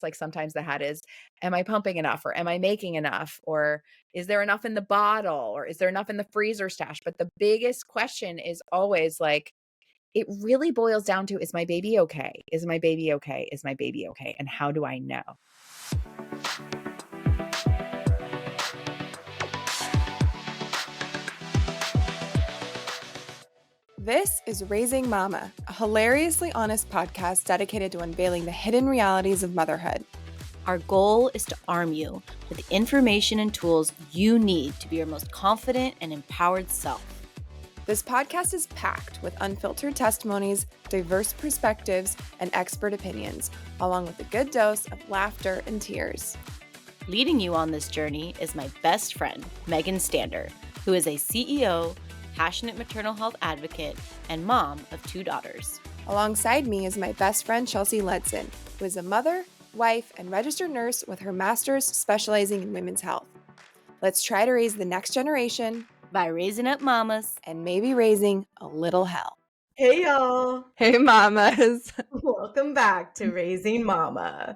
Like sometimes the hat is, am I pumping enough, or am I making enough, or is there enough in the bottle, or is there enough in the freezer stash? But the biggest question is always like, it really boils down to, is my baby okay? Is my baby okay? Is my baby okay? And how do I know? This is Raising Mama, a hilariously honest podcast dedicated to unveiling the hidden realities of motherhood. Our goal is to arm you with the information and tools you need to be your most confident and empowered self. This podcast is packed with unfiltered testimonies, diverse perspectives, and expert opinions, along with a good dose of laughter and tears. Leading you on this journey is my best friend, Megan Stander, who is a CEO, passionate maternal health advocate, and mom of 2 daughters. Alongside me is my best friend, Chelsea Ledson, who is a mother, wife, and registered nurse with her master's specializing in women's health. Let's try to raise the next generation by raising up mamas and maybe raising a little hell. Hey, y'all. Hey, mamas. Welcome back to Raising Mama.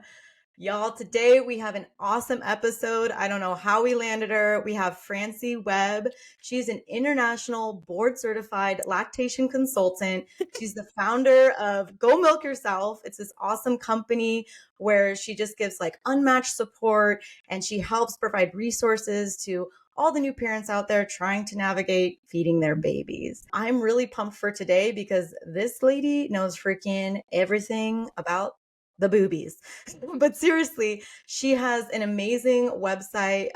Y'all, today we have an awesome episode. I don't know how we landed her. We have Francie Webb. She's an international board certified lactation consultant. She's the founder of Go Milk Yourself. It's this awesome company where she just gives like unmatched support, and she helps provide resources to all the new parents out there trying to navigate feeding their babies. I'm really pumped for today because this lady knows freaking everything about the boobies. But seriously, she has an amazing website.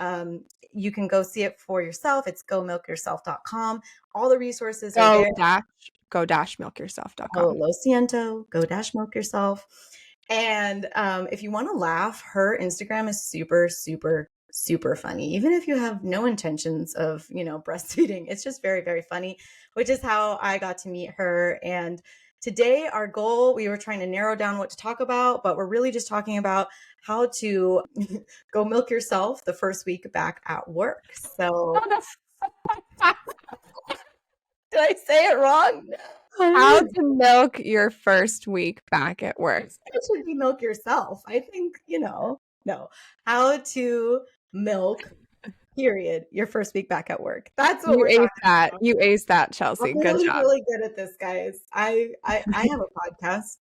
You can go see it for yourself. It's gomilkyourself.com. All the resources are there. Go-milkyourself.com. Oh, lo siento, go-milk yourself. And if you want to laugh, her Instagram is super, super, super funny. Even if you have no intentions of, breastfeeding, it's just very, very funny, which is how I got to meet her. And today, our goal, we were trying to narrow down what to talk about, but we're really just talking about how to go milk yourself the first week back at work. So, did I say it wrong? How to milk your first week back at work. It should be milk yourself. I think, no. How to milk, period, your first week back at work. That's what we're talking about. You aced that, Chelsea. I'm Good job. Really good at this, guys. I have a podcast.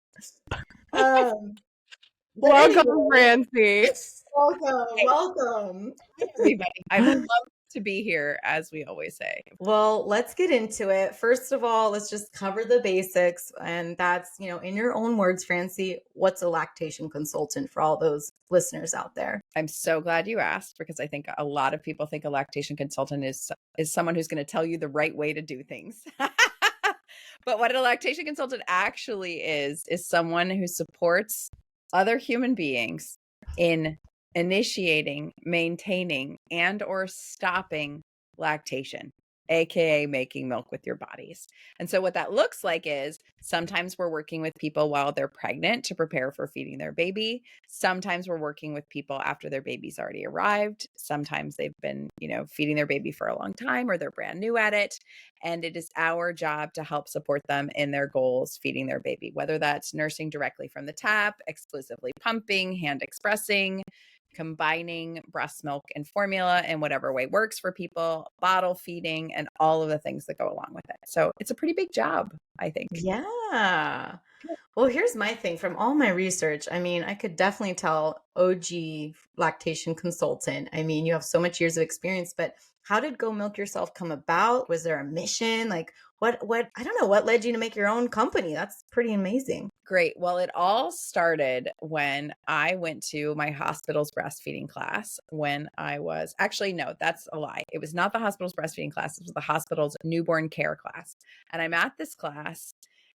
Welcome, Francie. Welcome. Everybody. I would love to be here, as we always say. Well, let's get into it. First of all, let's just cover the basics. And that's, in your own words, Francie, what's a lactation consultant for all those listeners out there? I'm so glad you asked, because I think a lot of people think a lactation consultant is someone who's going to tell you the right way to do things. But what a lactation consultant actually is someone who supports other human beings in initiating, maintaining, and or stopping lactation, aka making milk with your bodies. And so what that looks like is sometimes we're working with people while they're pregnant to prepare for feeding their baby. Sometimes we're working with people after their baby's already arrived. Sometimes they've been, feeding their baby for a long time, or they're brand new at it. And it is our job to help support them in their goals feeding their baby, whether that's nursing directly from the tap, exclusively pumping, hand expressing, combining breast milk and formula in whatever way works for people, bottle feeding, and all of the things that go along with it. So it's a pretty big job, I think. Yeah. Well, here's my thing from all my research. I mean, I could definitely tell OG lactation consultant. I mean, you have so much years of experience, but how did Go Milk Yourself come about? Was there a mission? Like what, I don't know, what led you to make your own company? That's pretty amazing. Great. Well, it all started when I went to my hospital's breastfeeding class when I was, actually, no, that's a lie. It was not the hospital's breastfeeding class. It was the hospital's newborn care class. And I'm at this class,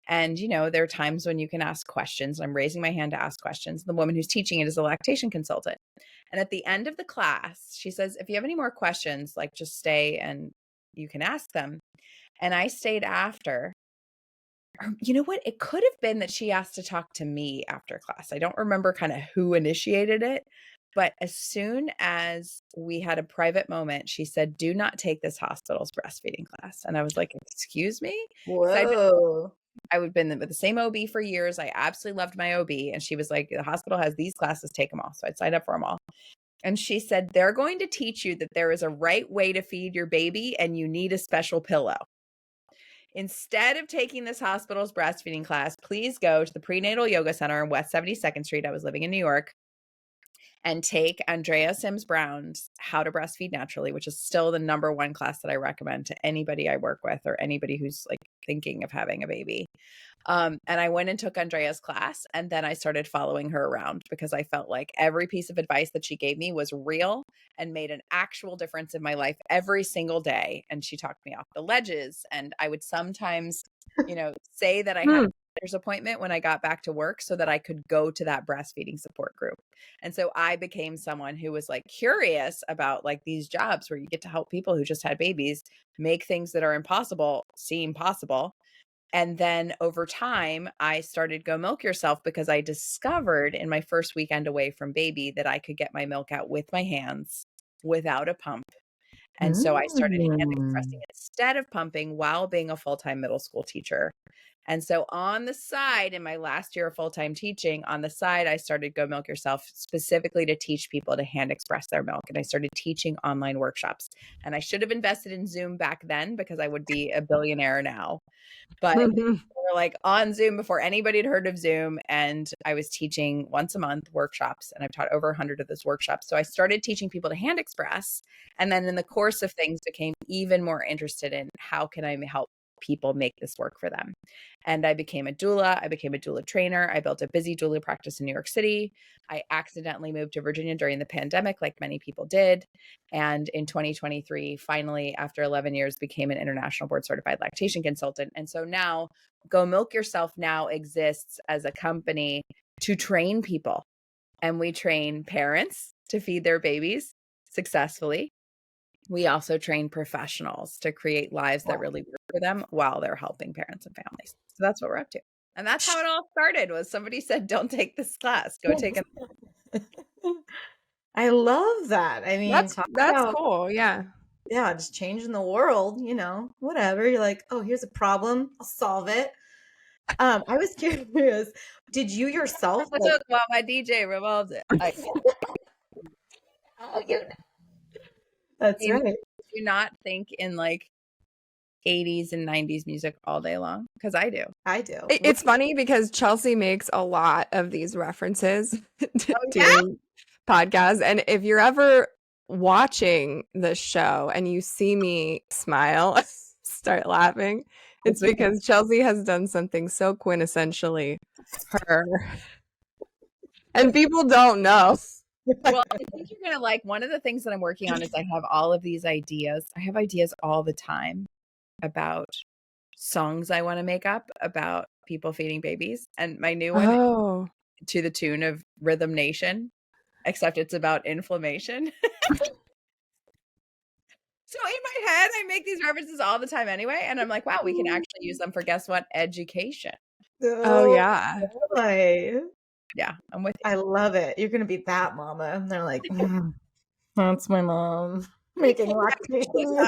and, there are times when you can ask questions. I'm raising my hand to ask questions. The woman who's teaching it is a lactation consultant. And at the end of the class, she says, if you have any more questions, like just stay and you can ask them. And I stayed after. You know what? It could have been that she asked to talk to me after class. I don't remember kind of who initiated it, but as soon as we had a private moment, she said, do not take this hospital's breastfeeding class. And I was like, excuse me? Whoa. I would been with the same OB for years. I absolutely loved my OB. And she was like, the hospital has these classes, take them all. So I'd signed up for them all. And she said, they're going to teach you that there is a right way to feed your baby and you need a special pillow. Instead of taking this hospital's breastfeeding class, please go to the prenatal yoga center on West 72nd Street. I was living in New York. And take Andrea Sims Brown's How to Breastfeed Naturally, which is still the #1 class that I recommend to anybody I work with or anybody who's like thinking of having a baby. And I went and took Andrea's class, and then I started following her around because I felt like every piece of advice that she gave me was real and made an actual difference in my life every single day. And she talked me off the ledges. And I would sometimes, say that I had a doctor's appointment when I got back to work so that I could go to that breastfeeding support group. And so I became someone who was like curious about like these jobs where you get to help people who just had babies make things that are impossible seem possible. And then over time, I started Go Milk Yourself because I discovered in my first weekend away from baby that I could get my milk out with my hands without a pump. And so I started hand expressing instead of pumping while being a full-time middle school teacher. And so on the side, in my last year of full-time teaching, on the side, I started Go Milk Yourself specifically to teach people to hand express their milk. And I started teaching online workshops. And I should have invested in Zoom back then because I would be a billionaire now. But we were like on Zoom before anybody had heard of Zoom. And I was teaching once a month workshops, and I've taught over 100 of those workshops. So I started teaching people to hand express. And then in the course of things became even more interested in how can I help people make this work for them. And I became a doula. I became a doula trainer. I built a busy doula practice in New York City. I accidentally moved to Virginia during the pandemic, like many people did. And in 2023, finally, after 11 years, became an international board certified lactation consultant. And so now Go Milk Yourself now exists as a company to train people. And we train parents to feed their babies successfully. We also train professionals to create lives that really work for them while they're helping parents and families. So that's what we're up to. And that's how it all started was somebody said, don't take this class, go take it. I love that. I mean, That's cool. Yeah. Yeah, just changing the world, whatever. You're like, oh, here's a problem. I'll solve it. I was curious, did you yourself While my DJ revolves it. That's right. Do you not think in like 80s and 90s music all day long? Because I do. I do. It's funny because Chelsea makes a lot of these references during podcasts. And if you're ever watching the show and you see me smile, start laughing, it's because Chelsea has done something so quintessentially her. And people don't know. Well, I think you're going to like one of the things that I'm working on is I have all of these ideas. I have ideas all the time about songs I want to make up about people feeding babies. And my new one to the tune of Rhythm Nation, except it's about inflammation. So in my head, I make these references all the time anyway. And I'm like, wow, we can actually use them for, guess what? Education. Oh yeah. Boy. Yeah, I'm with you. I love it. You're going to be that mama. And they're like, that's my mom making lactation.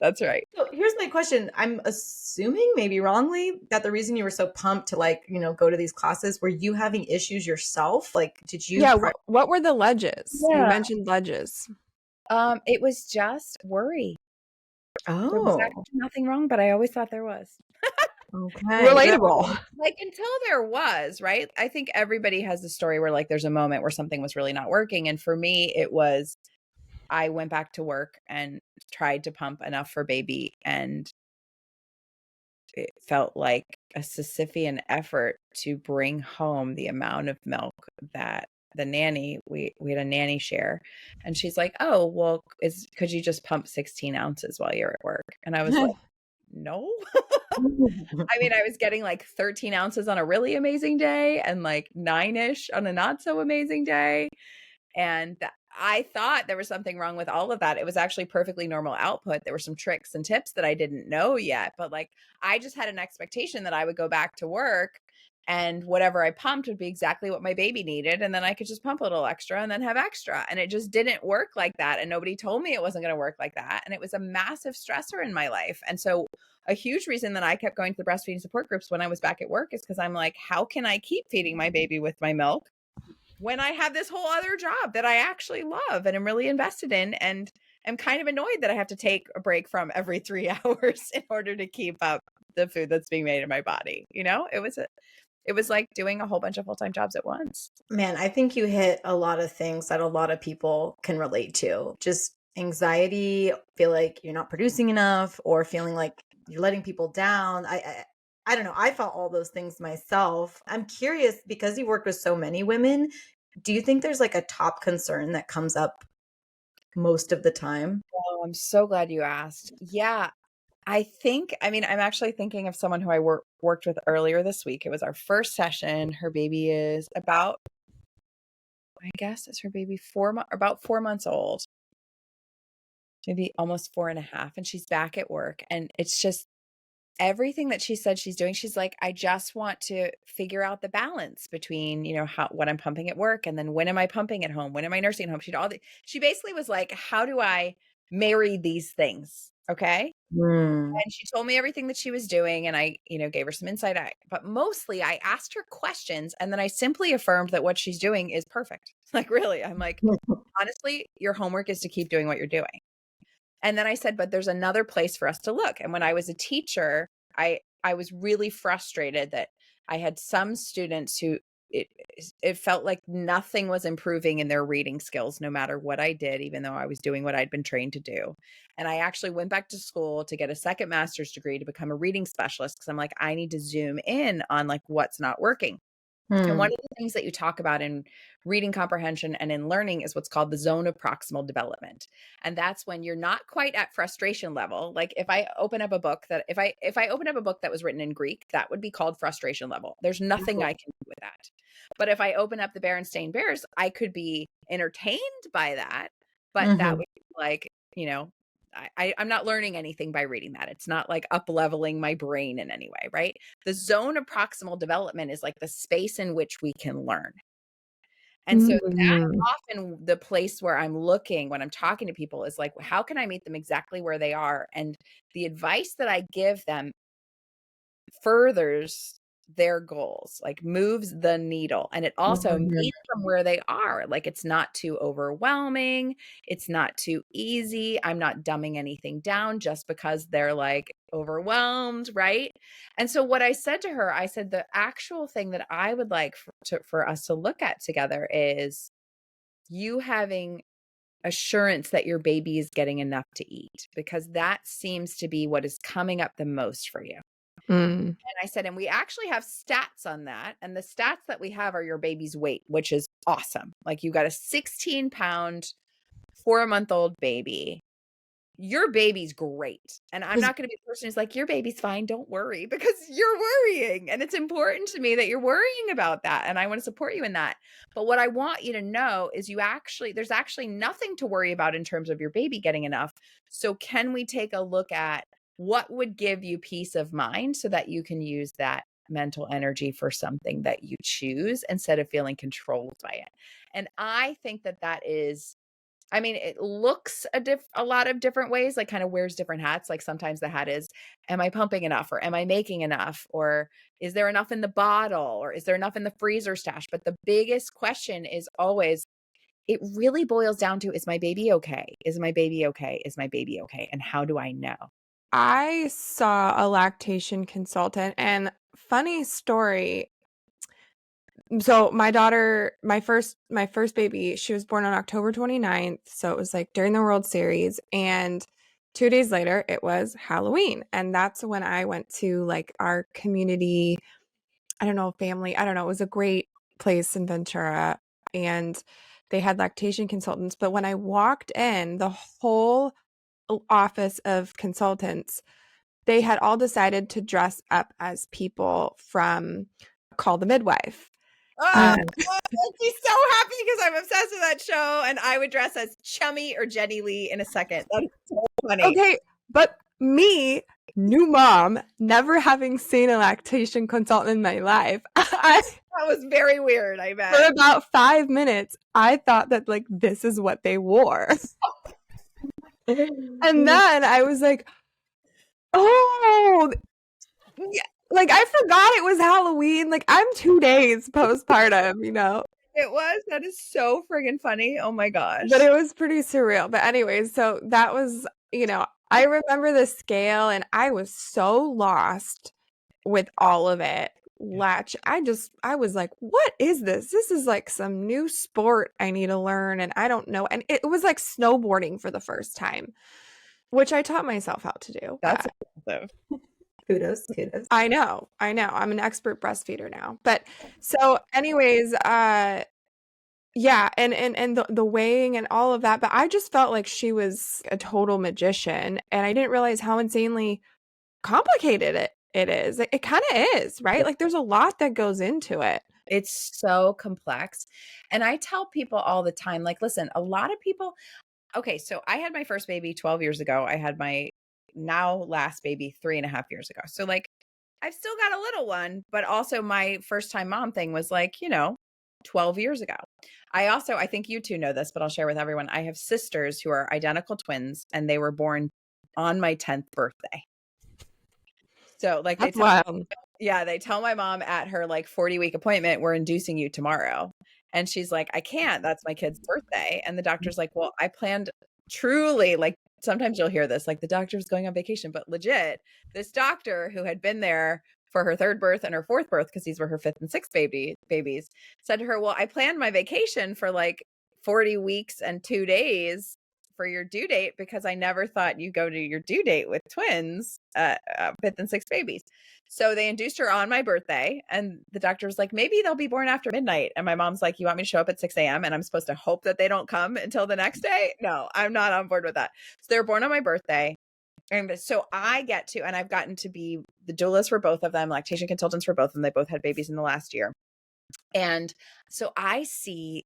That's right. So here's my question. I'm assuming, maybe wrongly, that the reason you were so pumped to go to these classes, were you having issues yourself? Like, did you? Yeah. What were the ledges? You mentioned ledges. It was just worry. Oh, there was actually nothing wrong, but I always thought there was. Okay. Relatable. Like until there was, right? I think everybody has a story where like there's a moment where something was really not working. And for me, it was I went back to work and tried to pump enough for baby, and it felt like a Sisyphean effort to bring home the amount of milk that the nanny, we had a nanny share, and she's like, oh, well, could you just pump 16 ounces while you're at work? And I was like, no. I mean, I was getting like 13 ounces on a really amazing day and like 9-ish on a not so amazing day. And I thought there was something wrong with all of that. It was actually perfectly normal output. There were some tricks and tips that I didn't know yet, but like I just had an expectation that I would go back to work and whatever I pumped would be exactly what my baby needed. And then I could just pump a little extra and then have extra. And it just didn't work like that. And nobody told me it wasn't going to work like that. And it was a massive stressor in my life. And so a huge reason that I kept going to the breastfeeding support groups when I was back at work is because I'm like, how can I keep feeding my baby with my milk when I have this whole other job that I actually love and am really invested in, and am kind of annoyed that I have to take a break from every 3 hours in order to keep up the food that's being made in my body. It was like doing a whole bunch of full-time jobs at once. Man, I think you hit a lot of things that a lot of people can relate to. Just anxiety, feel like you're not producing enough, or feeling like you're letting people down. I don't know. I felt all those things myself. I'm curious, because you work with so many women, do you think there's like a top concern that comes up most of the time? Oh, I'm so glad you asked. Yeah, I'm actually thinking of someone who I worked with earlier this week. It was our first session. Her baby is about, I guess, is her baby about 4 months old, maybe almost 4.5. And she's back at work. And it's just everything that she said she's doing. She's like, I just want to figure out the balance between, what I'm pumping at work. And then when am I pumping at home? When am I nursing at home? She basically was like, how do I marry these things? Okay. And she told me everything that she was doing, and I, gave her some insight. But mostly I asked her questions, and then I simply affirmed that what she's doing is perfect. Like, really, I'm like, honestly, your homework is to keep doing what you're doing. And then I said, but there's another place for us to look. And when I was a teacher, I was really frustrated that I had some students who it felt like nothing was improving in their reading skills, no matter what I did, even though I was doing what I'd been trained to do. And I actually went back to school to get a second master's degree to become a reading specialist, because I'm like, I need to zoom in on like what's not working. And one of the things that you talk about in reading comprehension and in learning is what's called the zone of proximal development. And that's when you're not quite at frustration level. Like if I open up a book that was written in Greek, that would be called frustration level. There's nothing I can do with that. But if I open up the Berenstain Bears, I could be entertained by that, but that would be like, I'm not learning anything by reading that. It's not like up leveling my brain in any way, right? The zone of proximal development is like the space in which we can learn. And so that's often the place where I'm looking when I'm talking to people, is like, how can I meet them exactly where they are? And the advice that I give them furthers their goals, like moves the needle. And it also meets them where they are. Like, it's not too overwhelming. It's not too easy. I'm not dumbing anything down just because they're like overwhelmed. Right. And so what I said to her, I said, the actual thing that I would like for us to look at together is you having assurance that your baby is getting enough to eat, because that seems to be what is coming up the most for you. And I said, and we actually have stats on that. And the stats that we have are your baby's weight, which is awesome. Like, you got a 16-pound, 4-month-old baby. Your baby's great. And I'm not going to be the person who's like, your baby's fine, don't worry, because you're worrying. And it's important to me that you're worrying about that. And I want to support you in that. But what I want you to know is there's actually nothing to worry about in terms of your baby getting enough. So can we take a look at what would give you peace of mind so that you can use that mental energy for something that you choose instead of feeling controlled by it? And I think that is, it looks a lot of different ways, like kind of wears different hats. Like sometimes the hat is, am I pumping enough, or am I making enough, or is there enough in the bottle, or is there enough in the freezer stash? But the biggest question is always, it really boils down to, is my baby okay? Is my baby okay? Is my baby okay? And how do I know? I saw a lactation consultant, and funny story. So my daughter, my first baby, she was born on October 29th. So it was like during the World Series, and 2 days later it was Halloween. And that's when I went to like our community, family. I don't know. It was a great place in Ventura, and they had lactation consultants. But when I walked in, the whole office of consultants, they had all decided to dress up as people from Call the Midwife. Oh, makes me so happy, because I'm obsessed with that show, and I would dress as Chummy or Jenny Lee in a second. That is so funny. Okay, but me new mom, never having seen a lactation consultant in my life, That was very weird, I for bet. about 5 minutes, I thought that like this is what they wore. And then I was like, oh, yeah. Like I forgot it was Halloween. Like I'm 2 days postpartum, you know. It was. That is so friggin' funny. Oh my gosh. But it was pretty surreal. But anyways, so that was, you know, I remember the scale and I was so lost with all of it. I was like, what is this? This is like some new sport I need to learn and I don't know. And it was like snowboarding for the first time, which I taught myself how to do. That's impressive. Kudos. I know. I'm an expert breastfeeder now. But so anyways, yeah, and the weighing and all of that, but I just felt like she was a total magician and I didn't realize how insanely complicated it is. It kind of is, right? Like there's a lot that goes into it. It's so complex. And I tell people all the time, like, listen, a lot of people, okay, so I had my first baby 12 years ago. I had my now last baby 3.5 years ago. So like I've still got a little one, but also my first time mom thing was like, 12 years ago. I think you two know this, but I'll share with everyone. I have sisters who are identical twins and they were born on my 10th birthday. So like That's wild. they tell my mom at her like 40-week appointment, we're inducing you tomorrow. And she's like, I can't, that's my kid's birthday. And the doctor's like, well, I planned truly, like sometimes you'll hear this, like the doctor was going on vacation, but legit, this doctor who had been there for her third birth and her fourth birth, because these were her fifth and sixth babies, said to her, well, I planned my vacation for like 40 weeks and 2 days for your due date because I never thought you go to your due date with twins, fifth and sixth babies. So they induced her on my birthday and the doctor was like, maybe they'll be born after midnight. And my mom's like, you want me to show up at 6 a.m. and I'm supposed to hope that they don't come until the next day? No, I'm not on board with that. So they were born on my birthday. And so I get to, and I've gotten to be the doulist for both of them, lactation consultants for both of them. They both had babies in the last year. And so I see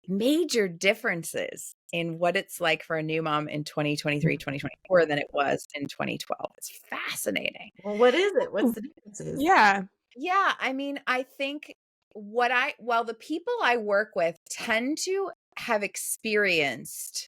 major differences in what it's like for a new mom in 2023, 2024 than it was in 2012. It's fascinating. Well, what is it? What's the differences? Yeah. Yeah. I mean, I think the people I work with tend to have experienced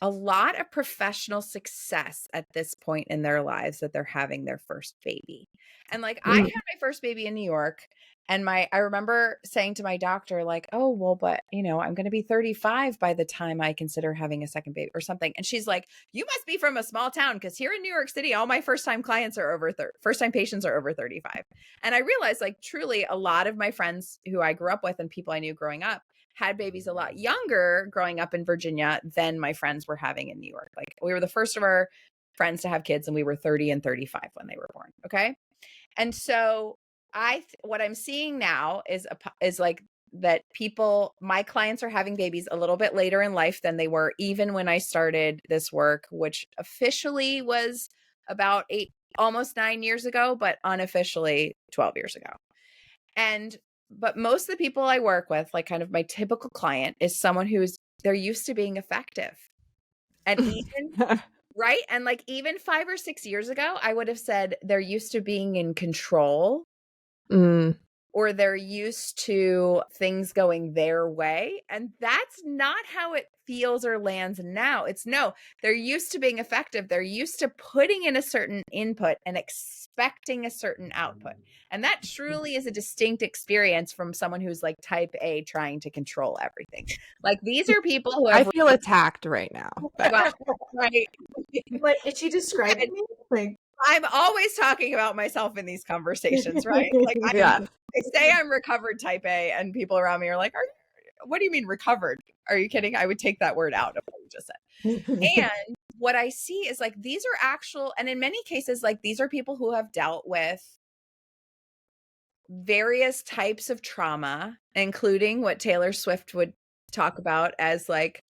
a lot of professional success at this point in their lives that they're having their first baby. And like I had my first baby in New York and I remember saying to my doctor like, oh, well, but I'm going to be 35 by the time I consider having a second baby or something. And she's like, you must be from a small town because here in New York City, all my first time patients are over 35. And I realized like truly a lot of my friends who I grew up with and people I knew growing up had babies a lot younger growing up in Virginia than my friends were having in New York. Like we were the first of our friends to have kids and we were 30 and 35 when they were born. Okay. And so what I'm seeing now is like that my clients are having babies a little bit later in life than they were even when I started this work, which officially was about almost 9 years ago, but unofficially 12 years ago. But most of the people I work with, like kind of my typical client is someone they're used to being effective. And even, right. And like even 5 or 6 years ago, I would have said they're used to being in control or they're used to things going their way. And that's not how it feels or lands now. They're used to being effective. They're used to putting in a certain input and expecting a certain output. And that truly is a distinct experience from someone who's like type A trying to control everything. Like these are people who I feel attacked right now. Well, right. Like, is she describing me? Like, I'm always talking about myself in these conversations, right? Like I say I'm recovered type A and people around me are like, what do you mean recovered? Are you kidding? I would take that word out of what you just said. And what I see is like, these are and in many cases, like these are people who have dealt with various types of trauma, including what Taylor Swift would talk about as like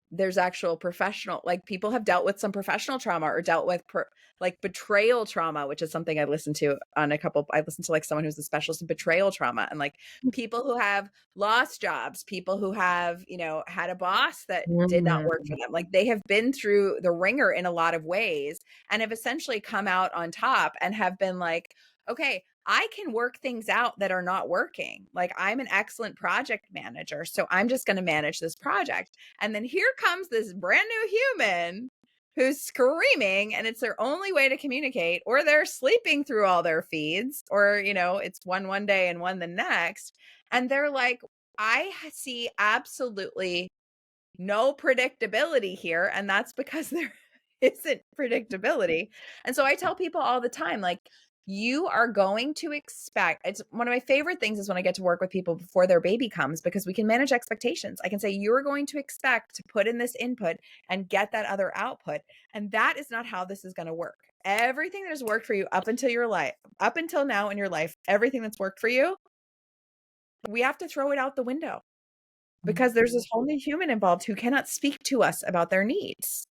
there's actual professional, like people have dealt with some professional trauma or dealt with like betrayal trauma, which is something I listened to like someone who's a specialist in betrayal trauma, and like people who have lost jobs, people who have, had a boss that did not work for them. Like they have been through the ringer in a lot of ways and have essentially come out on top and have been like, okay, I can work things out that are not working. Like I'm an excellent project manager, so I'm just going to manage this project. And then here comes this brand new human who's screaming, and it's their only way to communicate, or they're sleeping through all their feeds, or, it's one day and one the next. And they're like, I see absolutely no predictability here. And that's because there isn't predictability. And so I tell people all the time, like, you are going to expect, it's one of my favorite things is when I get to work with people before their baby comes, because we can manage expectations. I can say, you're going to expect to put in this input and get that other output. And that is not how this is going to work. Everything that has worked for you up until now in your life, everything that's worked for you, we have to throw it out the window because there's this whole new human involved who cannot speak to us about their needs.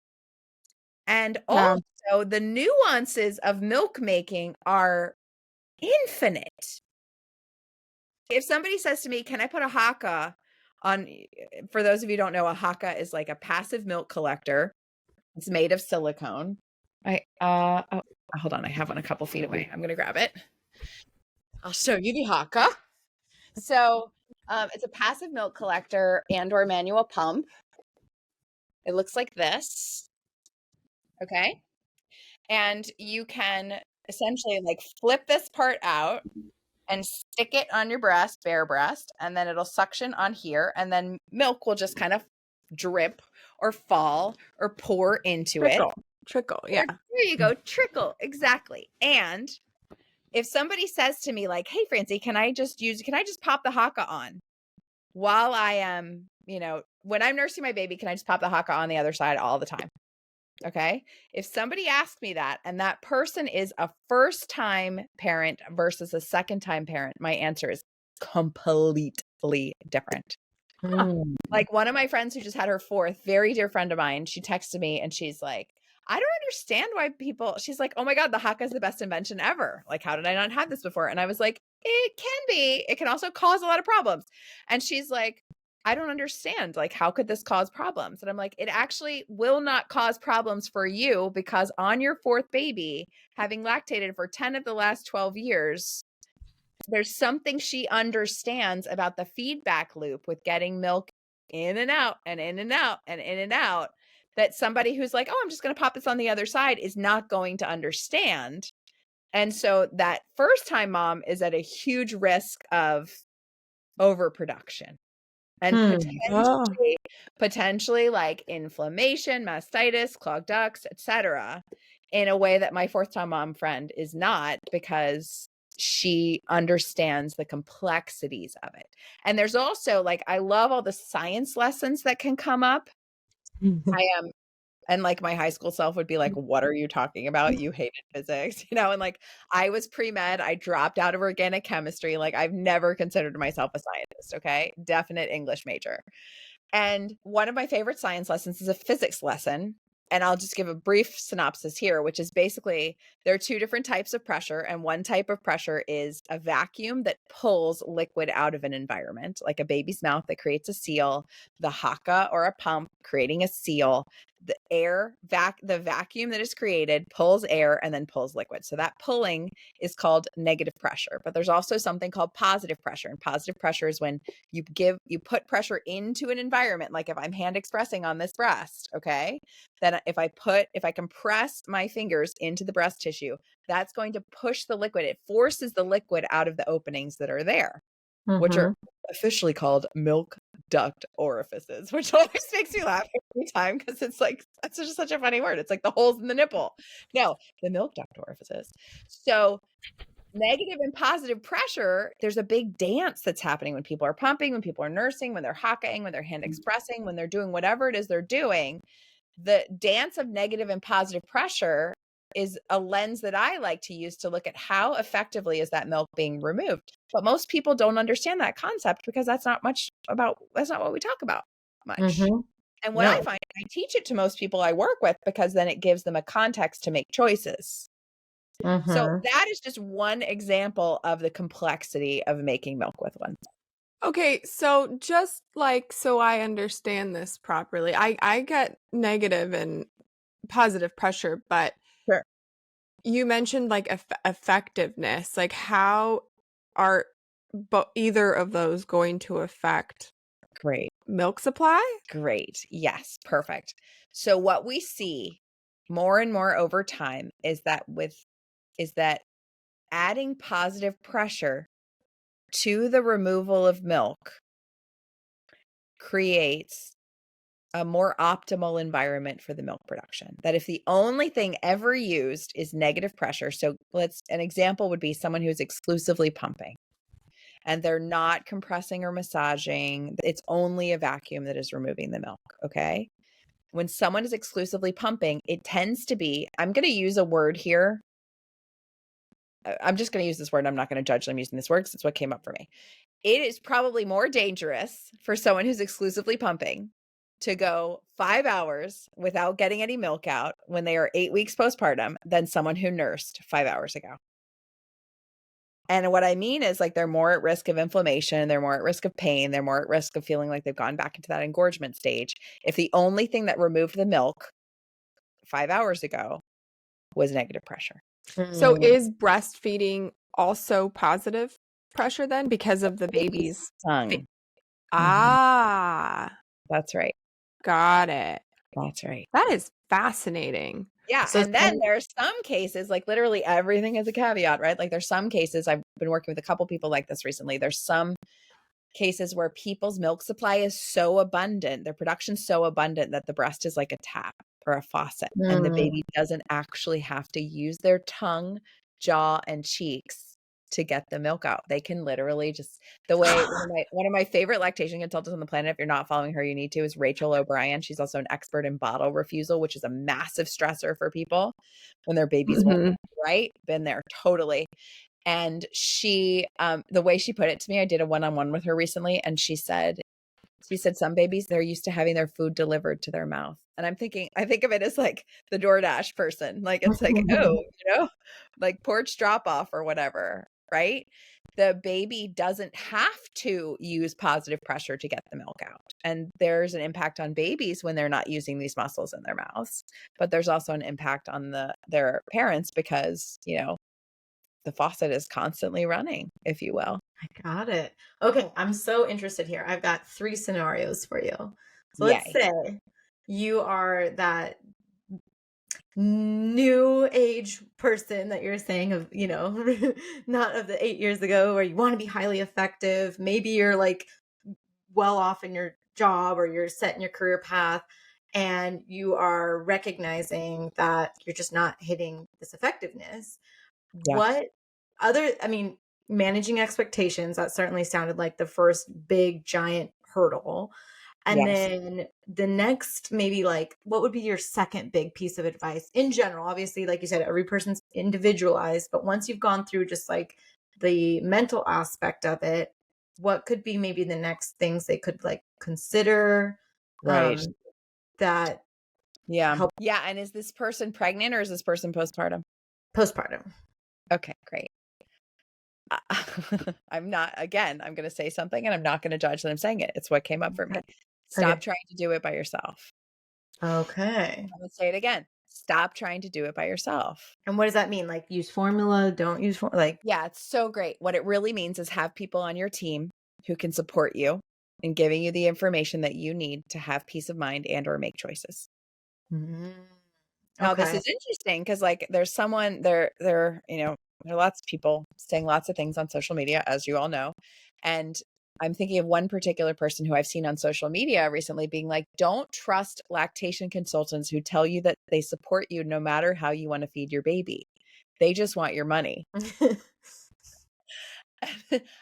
And also the nuances of milk making are infinite. If somebody says to me, can I put a haka on, for those of you who don't know, a haka is like a passive milk collector. It's made of silicone. Hold on. I have one a couple feet away. I'm going to grab it. I'll show you the haka. So it's a passive milk collector and or manual pump. It looks like this. Okay. And you can essentially like flip this part out and stick it on your breast, bare breast, and then it'll suction on here. And then milk will just kind of drip or fall or pour into it. Trickle. Yeah. There you go. Trickle. Exactly. And if somebody says to me like, hey, Francie, can I just pop the haka on while I am, when I'm nursing my baby, can I just pop the haka on the other side all the time? Okay. If somebody asks me that, and that person is a first-time parent versus a second-time parent, my answer is completely different. Like one of my friends who just had her fourth, very dear friend of mine, she texted me and she's like, I don't understand why she's like, oh my God, the haka is the best invention ever. Like, how did I not have this before? And I was like, it can be. It can also cause a lot of problems. And she's like, I don't understand. Like, how could this cause problems? And I'm like, it actually will not cause problems for you because on your fourth baby, having lactated for 10 of the last 12 years, there's something she understands about the feedback loop with getting milk in and out and in and out and in and out that somebody who's like, oh, I'm just going to pop this on the other side is not going to understand. And so that first time mom is at a huge risk of overproduction. And potentially like inflammation, mastitis, clogged ducts, etc., in a way that my fourth time mom friend is not, because she understands the complexities of it. And there's also like, I love all the science lessons that can come up. And like my high school self would be like, what are you talking about? You hated physics, and like I was pre-med, I dropped out of organic chemistry. Like I've never considered myself a scientist. Okay. Definite English major. And one of my favorite science lessons is a physics lesson. And I'll just give a brief synopsis here, which is basically there are two different types of pressure. And one type of pressure is a vacuum that pulls liquid out of an environment, like a baby's mouth that creates a seal, the haka or a pump creating a seal. The vacuum that is created pulls air and then pulls liquid. So that pulling is called negative pressure. But there's also something called positive pressure. And positive pressure is when you put pressure into an environment. Like if I'm hand expressing on this breast, okay, then if I compress my fingers into the breast tissue, that's going to push the liquid. It forces the liquid out of the openings that are there, which are officially called milk duct orifices, which always makes me laugh every time because it's like, that's just such a funny word. It's like the holes in the nipple. No, the milk duct orifices. So negative and positive pressure, there's a big dance that's happening when people are pumping, when people are nursing, when they're hakaing, when they're hand expressing, when they're doing whatever it is they're doing. The dance of negative and positive pressure is a lens that I like to use to look at how effectively is that milk being removed. But most people don't understand that concept because that's not what we talk about much. And what I find, I teach it to most people I work with because then it gives them a context to make choices. So that is just one example of the complexity of making milk with one. Okay, so just like so I understand this properly, I get negative and positive pressure, but Sure. you mentioned like effectiveness. Like, how are either of those going to affect Great. milk supply? Great. Yes, perfect. So what we see more and more over time is that adding positive pressure to the removal of milk creates a more optimal environment for the milk production. That if the only thing ever used is negative pressure, so an example would be someone who's exclusively pumping and they're not compressing or massaging, it's only a vacuum that is removing the milk, okay? When someone is exclusively pumping, it tends to be, I'm going to use a word here. I'm just going to use this word. I'm not going to judge them using this word because it's what came up for me. It is probably more dangerous for someone who's exclusively pumping to go 5 hours without getting any milk out when they are 8 weeks postpartum than someone who nursed 5 hours ago. And what I mean is, like, they're more at risk of inflammation, they're more at risk of pain, they're more at risk of feeling like they've gone back into that engorgement stage if the only thing that removed the milk 5 hours ago was negative pressure. So is breastfeeding also positive pressure then because of the baby's tongue? Ah, that's right. Got it. That's right. That is fascinating. Yeah. So and then there's some cases, like literally everything is a caveat, right? Like there's some cases, I've been working with a couple people like this recently. There's some cases where people's milk supply is so abundant, their production's so abundant that the breast is like a tap or a faucet, and the baby doesn't actually have to use their tongue, jaw, and cheeks to get the milk out. They can literally just, the way one of my favorite lactation consultants on the planet, if you're not following her, you need to, is Rachel O'Brien. She's also an expert in bottle refusal, which is a massive stressor for people when their babies won't, right? Been there totally. And she, the way she put it to me, I did a one-on-one with her recently, and she said, some babies, they're used to having their food delivered to their mouth. And I think of it as like the DoorDash person. Like, it's like, oh, like porch drop off or whatever, right? The baby doesn't have to use positive pressure to get the milk out. And there's an impact on babies when they're not using these muscles in their mouths. But there's also an impact on their parents because, the faucet is constantly running, if you will. I got it. Okay, I'm so interested here. I've got 3 scenarios for you. So let's say you are that new age person that you're saying of, not of the 8 years ago, where you want to be highly effective. Maybe you're like well off in your job or you're set in your career path and you are recognizing that you're just not hitting this effectiveness. What managing expectations, that certainly sounded like the first big giant hurdle. And then the next, maybe like, what would be your second big piece of advice in general? Obviously, like you said, every person's individualized, but once you've gone through just like the mental aspect of it, what could be maybe the next things they could like consider? Right. That help. Yeah. And is this person pregnant or is this person postpartum? Postpartum. Okay, great. I'm going to say something and I'm not going to judge that I'm saying it. It's what came up for me. Stop trying to do it by yourself. Okay. I'm going to say it again. Stop trying to do it by yourself. And what does that mean? Like, use formula, don't use formula? Like, yeah, it's so great. What it really means is have people on your team who can support you in giving you the information that you need to have peace of mind and or make choices. Now, this is interesting because like there's someone there are lots of people saying lots of things on social media, as you all know. And I'm thinking of one particular person who I've seen on social media recently being like, don't trust lactation consultants who tell you that they support you no matter how you want to feed your baby. They just want your money.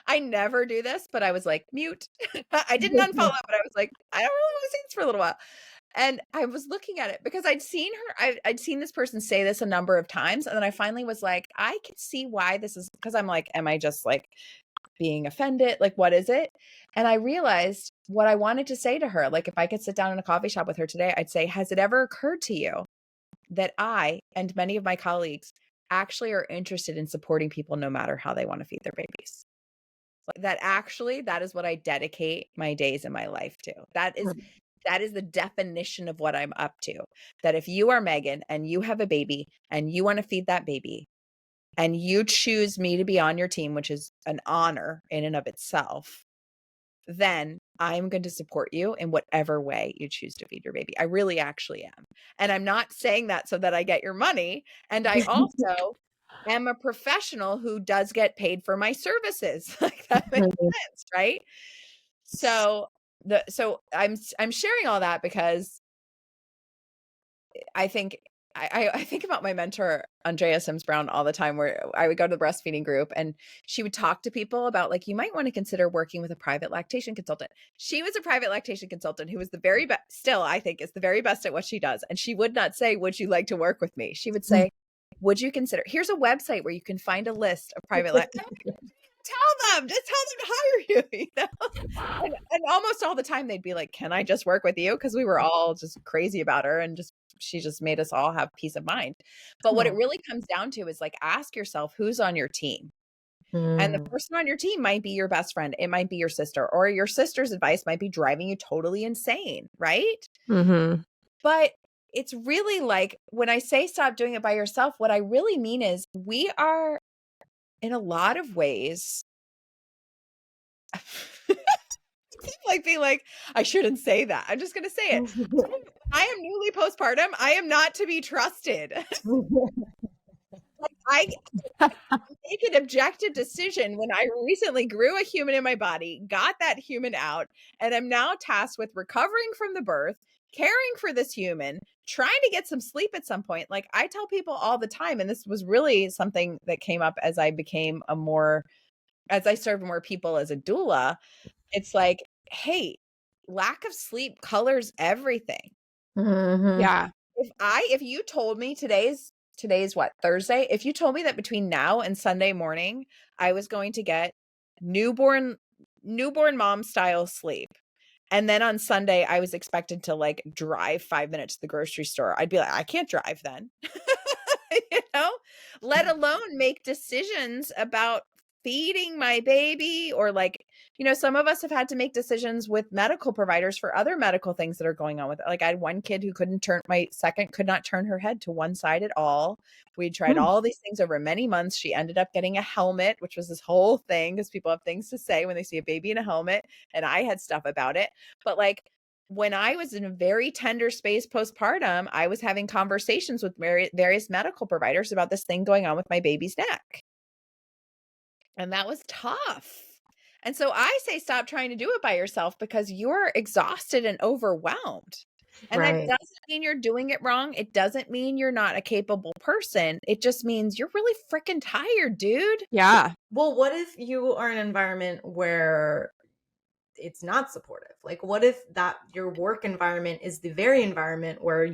I never do this, but I was like, mute. I didn't unfollow, but I was like, I don't really want to see this for a little while. And I was looking at it because I'd seen this person say this a number of times. And then I finally was like, I can see why this is, because I'm like, am I just like being offended? Like, what is it? And I realized what I wanted to say to her. Like, if I could sit down in a coffee shop with her today, I'd say, has it ever occurred to you that I and many of my colleagues actually are interested in supporting people no matter how they want to feed their babies? That actually, that is what I dedicate my days in my life to. That is the definition of what I'm up to. That if you are Megan and you have a baby and you want to feed that baby and you choose me to be on your team, which is an honor in and of itself, then I'm going to support you in whatever way you choose to feed your baby. I really actually am. And I'm not saying that so that I get your money. And I also am a professional who does get paid for my services. Like, that makes sense, right? So I'm sharing all that because I think I think about my mentor, Andrea Sims Brown, all the time, where I would go to the breastfeeding group and she would talk to people about, like, you might want to consider working with a private lactation consultant. She was a private lactation consultant who was the very best, still, I think, is the very best at what she does. And she would not say, would you like to work with me? She would say, would you consider, here's a website where you can find a list of private tell them, just tell them to hire you, you know? And almost all the time they'd be like, can I just work with you? Because we were all just crazy about her and she just made us all have peace of mind. But what it really comes down to is, like, ask yourself who's on your team. And the person on your team might be your best friend. It might be your sister, or your sister's advice might be driving you totally insane, right? But it's really like, when I say stop doing it by yourself, what I really mean is we are, in a lot of ways, like, being like, I shouldn't say that. I'm just going to say it. I am newly postpartum. I am not to be trusted. Like, I make an objective decision when I recently grew a human in my body, got that human out, and I'm now tasked with recovering from the birth, caring for this human, trying to get some sleep at some point. Like, I tell people all the time, and this was really something that came up as I became as I served more people as a doula. It's like, hey, lack of sleep colors everything. Yeah. If you told me today's what, Thursday? If you told me that between now and Sunday morning, I was going to get newborn mom style sleep, and then on Sunday I was expected to, like, drive 5 minutes to the grocery store, I'd be like, I can't drive then. You know, let alone make decisions about feeding my baby, or, like, you know, some of us have had to make decisions with medical providers for other medical things that are going on with it. Like, I had one kid who my second could not turn her head to one side at all. We tried all these things over many months. She ended up getting a helmet, which was this whole thing because people have things to say when they see a baby in a helmet. And I had stuff about it. But, like, when I was in a very tender space postpartum, I was having conversations with various medical providers about this thing going on with my baby's neck. And that was tough. And so I say, stop trying to do it by yourself, because you're exhausted and overwhelmed. And that doesn't mean you're doing it wrong. It doesn't mean you're not a capable person. It just means you're really freaking tired, dude. Yeah. Well, what if you are in an environment where it's not supportive? Like, what if that your work environment is the very environment where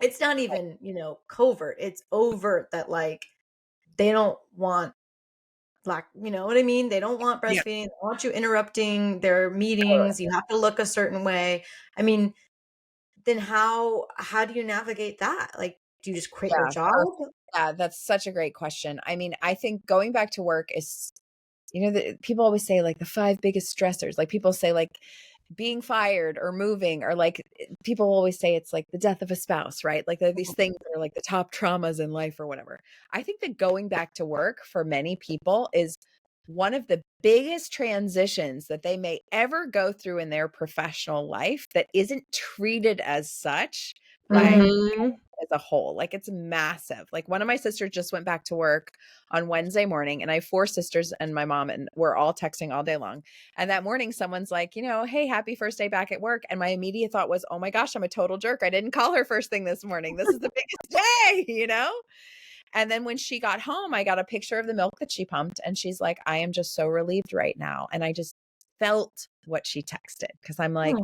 it's not even, you know, covert, it's overt, that, like, they don't want you know what I mean? They don't want breastfeeding. They want you interrupting their meetings. You have to look a certain way. I mean, then how do you navigate that? Like, do you just quit your job? Yeah, that's such a great question. I mean, I think going back to work is, you know, people always say, like, the 5 biggest stressors. Like, people say, like, being fired or moving, or, like, people always say it's like the death of a spouse, right? Like, there are these things that are like the top traumas in life or whatever. I think that going back to work for many people is one of the biggest transitions that they may ever go through in their professional life that isn't treated as such by as a whole. Like, it's massive. Like, one of my sisters just went back to work on Wednesday morning, and I have 4 sisters and my mom, and we're all texting all day long. And that morning someone's like, you know, hey, happy first day back at work. And my immediate thought was, oh my gosh, I'm a total jerk. I didn't call her first thing this morning. This is the biggest day, you know? And then when she got home, I got a picture of the milk that she pumped, and she's like, I am just so relieved right now. And I just felt what she texted, because I'm like,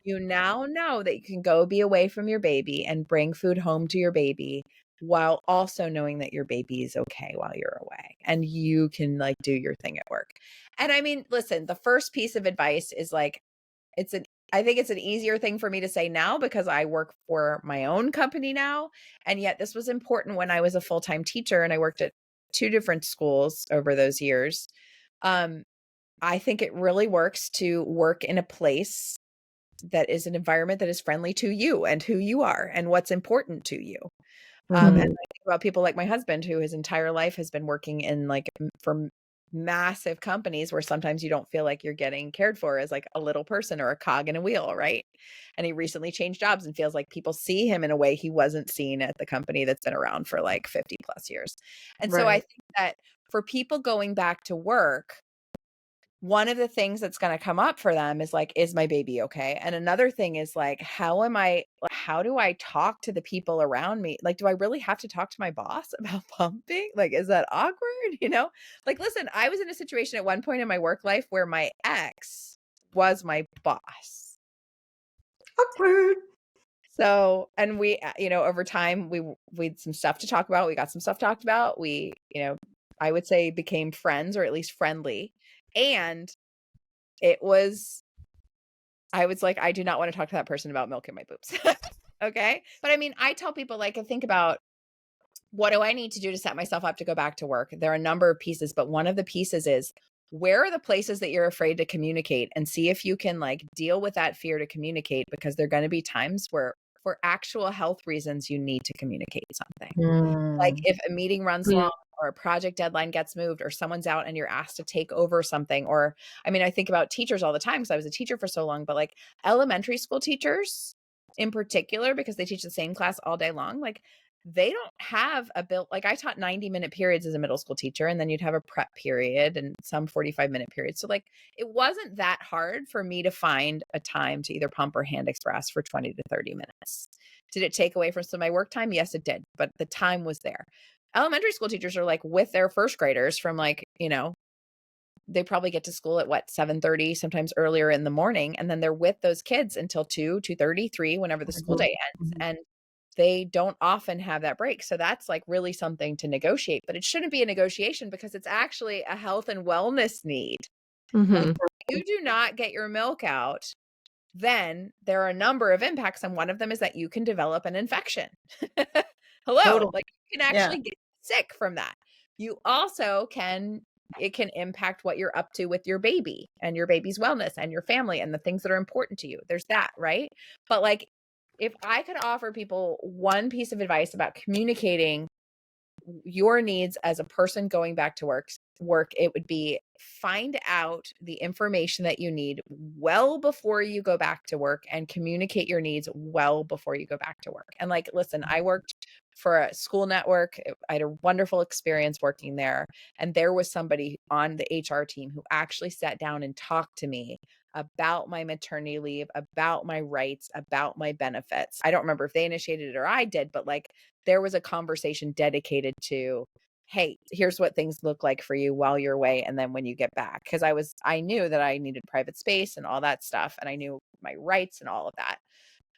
you now know that you can go be away from your baby and bring food home to your baby while also knowing that your baby is okay while you're away and you can like do your thing at work. And I mean, listen, the first piece of advice is like, I think it's an easier thing for me to say now because I work for my own company now. And yet this was important when I was a full-time teacher and I worked at 2 different schools over those years. I think it really works to work in a place that is an environment that is friendly to you and who you are and what's important to you. And I think about people like my husband, who his entire life has been working in like for massive companies where sometimes you don't feel like you're getting cared for as like a little person or a cog in a wheel, right? And he recently changed jobs and feels like people see him in a way he wasn't seen at the company that's been around for like 50 plus years. And so I think that for people going back to work, one of the things that's going to come up for them is like, is my baby okay? And another thing is like, how do I talk to the people around me? Like, do I really have to talk to my boss about pumping? Like, is that awkward? You know, like, listen, I was in a situation at one point in my work life where my ex was my boss. Awkward. So, and we, over time, we had some stuff to talk about. We got some stuff talked about. We, I would say became friends or at least friendly. And I was like, I do not want to talk to that person about milk in my boobs. Okay. But I mean, I tell people like, I think about what do I need to do to set myself up to go back to work? There are a number of pieces, but one of the pieces is where are the places that you're afraid to communicate and see if you can like deal with that fear to communicate, because there are going to be times where for actual health reasons, you need to communicate something. Like if a meeting runs long or a project deadline gets moved or someone's out and you're asked to take over something. Or, I mean, I think about teachers all the time because I was a teacher for so long, but like elementary school teachers in particular, because they teach the same class all day long, like they don't have like I taught 90-minute periods as a middle school teacher, and then you'd have a prep period and some 45-minute periods. So like it wasn't that hard for me to find a time to either pump or hand express for 20 to 30 minutes. Did it take away from some of my work time? Yes, it did. But the time was there. Elementary school teachers are like with their first graders from like, they probably get to school at 7:30, sometimes earlier in the morning. And then they're with those kids until 2:30, 3, whenever the school day ends. And they don't often have that break. So that's like really something to negotiate, but it shouldn't be a negotiation because it's actually a health and wellness need. Like if you do not get your milk out, then there are a number of impacts. And one of them is that you can develop an infection. Hello. Totally. Like you can actually get sick from that. You also it can impact what you're up to with your baby and your baby's wellness and your family and the things that are important to you. There's that, right? But like, if I could offer people one piece of advice about communicating your needs as a person going back to work, it would be find out the information that you need well before you go back to work and communicate your needs well before you go back to work. And like, listen, I worked for a school network. I had a wonderful experience working there. And there was somebody on the HR team who actually sat down and talked to me about my maternity leave, about my rights, about my benefits. I don't remember if they initiated it or I did, but like there was a conversation dedicated to, hey, here's what things look like for you while you're away. And then when you get back, because I knew that I needed private space and all that stuff. And I knew my rights and all of that.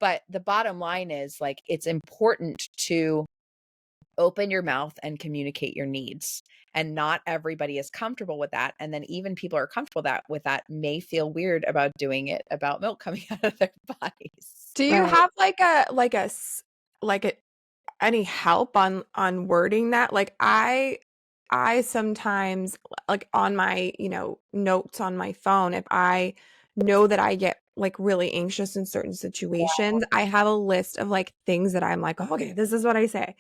But the bottom line is like, it's important to open your mouth and communicate your needs. And not everybody is comfortable with that. And then even people are comfortable with that may feel weird about doing it about milk coming out of their bodies. Do you have any help on wording that? Like I sometimes like on my, notes on my phone, if I know that I get like really anxious in certain situations, I have a list of like things that I'm like, oh, okay, this is what I say.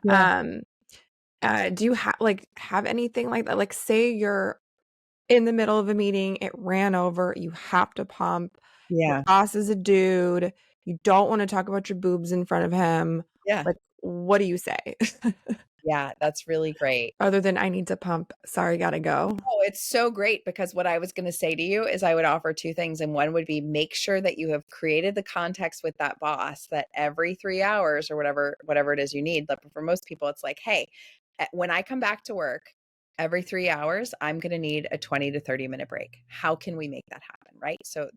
Do you have anything like that? Like say you're in the middle of a meeting, it ran over, you have to pump. Your boss is a dude. You don't want to talk about your boobs in front of him. Like, what do you say? Yeah, that's really great. Other than I need to pump. Sorry, gotta go. Oh, it's so great because what I was going to say to you is I would offer two things. And one would be make sure that you have created the context with that boss that every 3 hours or whatever it is you need. But for most people, it's like, hey, when I come back to work, every 3 hours, I'm going to need a 20 to 30-minute break. How can we make that happen? Right. So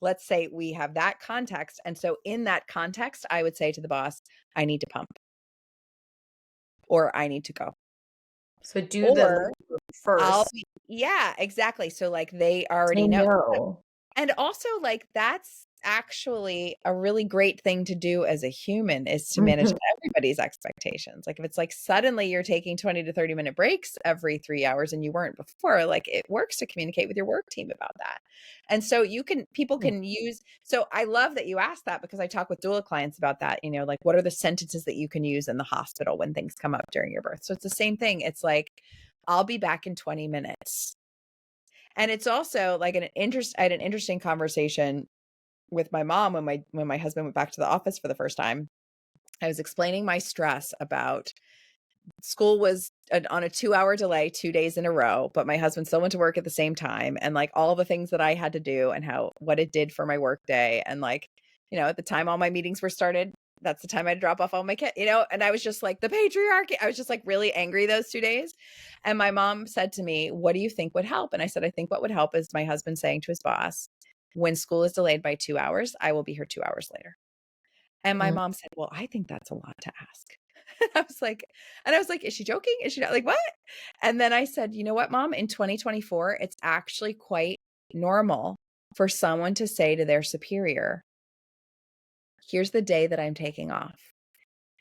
let's say we have that context. And so in that context, I would say to the boss, I need to pump. or I need to go. So do the Or first. yeah, exactly. So like they already I know. know. And also like that's actually a really great thing to do as a human is to manage everybody's expectations. Like if it's like suddenly you're taking 20 to 30-minute breaks every 3 hours and you weren't before, like it works to communicate with your work team about that. And so people can use, so I love that you asked that because I talk with doula clients about that, you know, like what are the sentences that you can use in the hospital when things come up during your birth? So it's the same thing. It's like, I'll be back in 20 minutes. And it's also like I had an interesting conversation with my mom when my husband went back to the office for the first time. I was explaining my stress about school was on a 2-hour delay 2 days in a row, but my husband still went to work at the same time, and like all the things that I had to do and what it did for my work day. And like, you know, at the time all my meetings were started, that's the time I'd drop off all my kids, you know, and I was just like the patriarchy. I was just like really angry those 2 days. And my mom said to me, "What do you think would help?" And I said, "I think what would help is my husband saying to his boss, when school is delayed by 2 hours, I will be here 2 hours later." And my mom said, "Well, I think that's a lot to ask." I was like, "Is she joking? Is she not like what?" And then I said, "You know what, Mom? In 2024, it's actually quite normal for someone to say to their superior, here's the day that I'm taking off.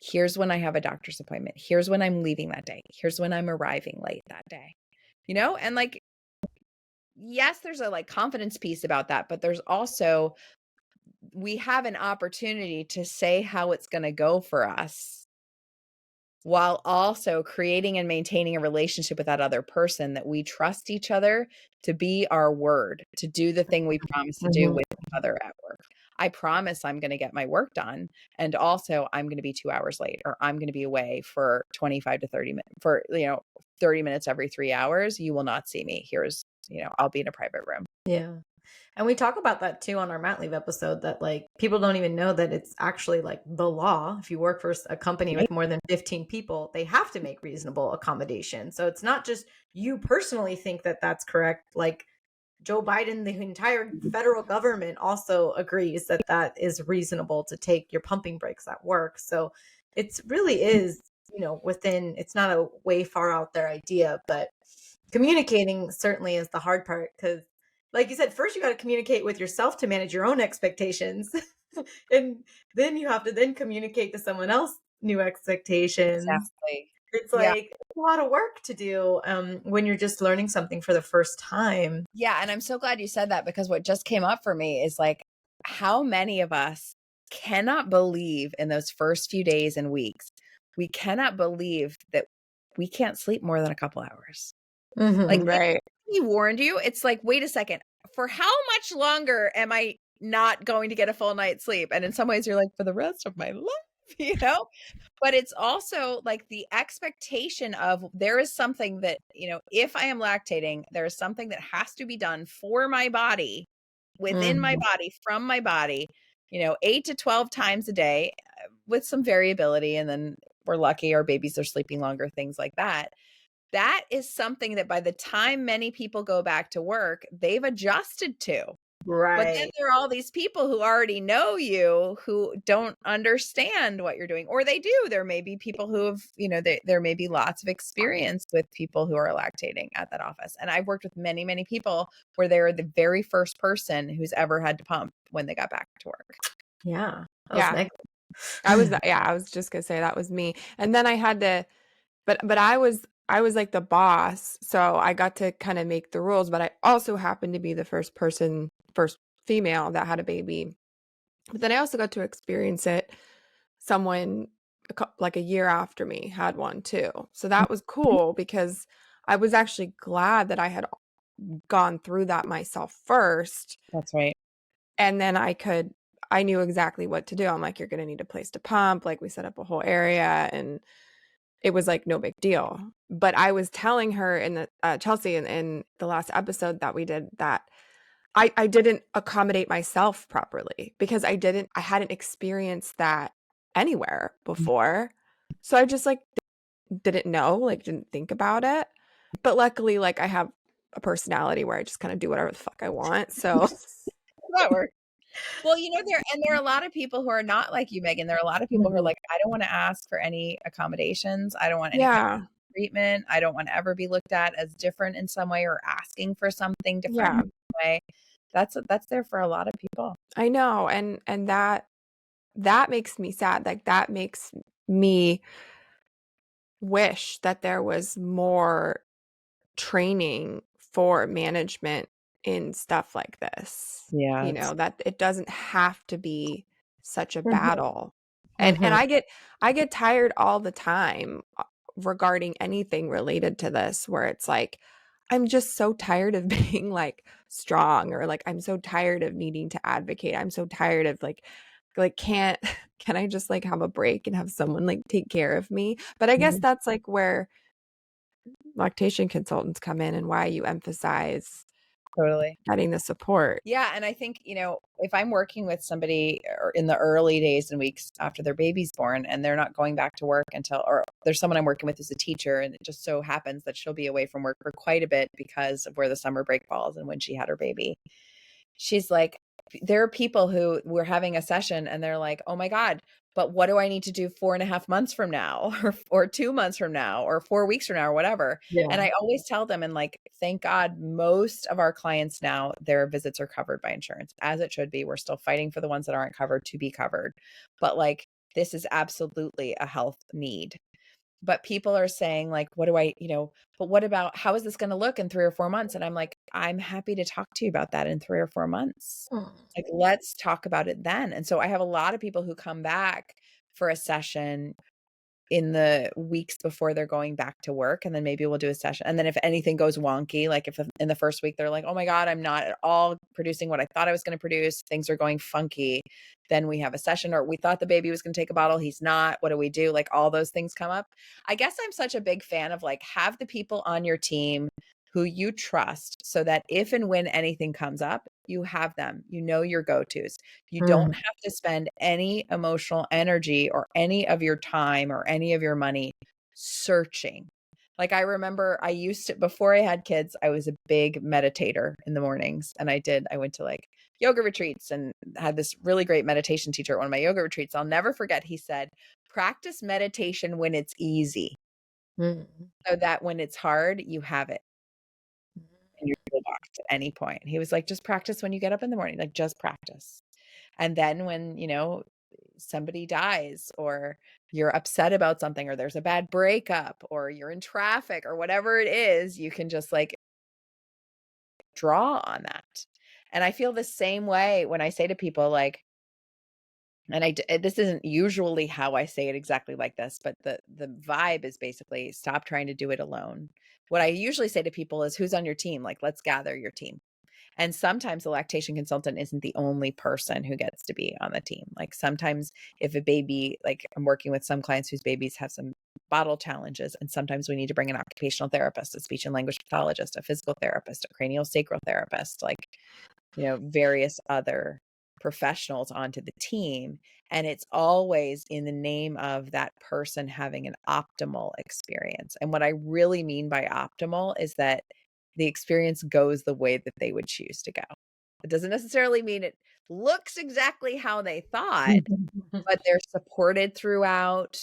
Here's when I have a doctor's appointment. Here's when I'm leaving that day. Here's when I'm arriving late that day." You know? And like, yes, there's a like confidence piece about that, but there's also, we have an opportunity to say how it's going to go for us while also creating and maintaining a relationship with that other person, that we trust each other to be our word, to do the thing we promise to do with each other at work. I promise I'm going to get my work done. And also I'm going to be 2 hours late, or I'm going to be away for 25 to 30 minutes for, 30 minutes every 3 hours. You will not see me. I'll be in a private room. Yeah. And we talk about that too on our mat leave episode, that like people don't even know that it's actually like the law. If you work for a company with more than 15 people, they have to make reasonable accommodation. So it's not just you personally think that that's correct. Like Joe Biden, the entire federal government also agrees that that is reasonable to take your pumping breaks at work. So it really is, it's not a way far out there idea, but communicating certainly is the hard part, because like you said, first you got to communicate with yourself to manage your own expectations. And then you have to then communicate to someone else new expectations. Exactly. It's Yeah. like a lot of work to do when you're just learning something for the first time. Yeah. And I'm so glad you said that, because what just came up for me is like, how many of us cannot believe in those first few days and weeks, we cannot believe that we can't sleep more than a couple hours. Like, Right. he warned you. It's like, wait a second, for how much longer am I not going to get a full night's sleep? And in some ways you're like, for the rest of my life, but it's also like the expectation of, there is something that, if I am lactating, there is something that has to be done for my body, within my body, from my body, 8 to 12 times a day, with some variability. And then we're lucky our babies are sleeping longer, things like that. That is something that by the time many people go back to work, they've adjusted to. Right. But then there are all these people who already know you who don't understand what you're doing, or they do. There may be people who have, there may be lots of experience with people who are lactating at that office. And I've worked with many, many people where they're the very first person who's ever had to pump when they got back to work. Yeah. Yeah. I was just gonna say that was me. And then I had to, but I was like the boss, so I got to kind of make the rules, but I also happened to be the first female that had a baby. But then I also got to experience it. Someone like a year after me had one too. So that was cool, because I was actually glad that I had gone through that myself first. That's right. And then I knew exactly what to do. I'm like, you're going to need a place to pump. Like, we set up a whole area, and it was like no big deal. But I was telling her in the Chelsea in the last episode that we did, that I didn't accommodate myself properly, because I hadn't experienced that anywhere before. So I just like didn't know, like didn't think about it. But luckily, like I have a personality where I just kind of do whatever the fuck I want. So that works. Well, there are a lot of people who are not like you, Megan. There are a lot of people who are like, I don't want to ask for any accommodations. I don't want any kind Yeah. of treatment. I don't want to ever be looked at as different in some way or asking for something different in Yeah. some way. That's there for a lot of people. I know. And that makes me sad. Like that makes me wish that there was more training for management in stuff like this. Yeah. That it doesn't have to be such a Mhm. battle. And Mhm. I get tired all the time regarding anything related to this where it's like I'm just so tired of being like strong, or like I'm so tired of needing to advocate. I'm so tired of like can't can I just like have a break and have someone like take care of me? But I guess Mhm. that's like where lactation consultants come in and why you emphasize Totally. getting the support. Yeah, and I think, if I'm working with somebody or in the early days and weeks after their baby's born and they're not going back to work or there's someone I'm working with who's a teacher and it just so happens that she'll be away from work for quite a bit because of where the summer break falls and when she had her baby. She's like, there are people who we're having a session and they're like, oh my God, but what do I need to do 4.5 months from now or 2 months from now or 4 weeks from now or whatever? And Yeah. I always tell them, and like, thank God, most of our clients now, their visits are covered by insurance, as it should be. We're still fighting for the ones that aren't covered to be covered. But like, this is absolutely a health need. But people are saying like, but what about how is this going to look in 3 or 4 months? And I'm like, I'm happy to talk to you about that in 3 or 4 months. Mm. Like, let's talk about it then. And so I have a lot of people who come back for a session in the weeks before they're going back to work. And then maybe we'll do a session. And then if anything goes wonky, like if in the first week they're like, oh my God, I'm not at all producing what I thought I was going to produce, things are going funky, then we have a session. Or we thought the baby was going to take a bottle, he's not, what do we do? Like all those things come up. I guess I'm such a big fan of like, have the people on your team who you trust so that if and when anything comes up, you have them, your go-tos. You don't Mhm. have to spend any emotional energy or any of your time or any of your money searching. Like I remember before I had kids, I was a big meditator in the mornings and I went to like yoga retreats and had this really great meditation teacher at one of my yoga retreats. I'll never forget. He said, practice meditation when it's easy Mhm. so that when it's hard, you have it in your toolbox at any point. He was like, just practice when you get up in the morning, like just practice. And then when, somebody dies or you're upset about something or there's a bad breakup or you're in traffic or whatever it is, you can just like draw on that. And I feel the same way when I say to people like, this isn't usually how I say it exactly like this, but the vibe is basically stop trying to do it alone. What I usually say to people is who's on your team? Like, let's gather your team. And sometimes the lactation consultant isn't the only person who gets to be on the team. Like sometimes if a baby, like I'm working with some clients whose babies have some bottle challenges, and sometimes we need to bring an occupational therapist, a speech and language pathologist, a physical therapist, a cranial sacral therapist, like, various other professionals onto the team. And it's always in the name of that person having an optimal experience. And what I really mean by optimal is that the experience goes the way that they would choose to go. It doesn't necessarily mean it looks exactly how they thought, but they're supported throughout.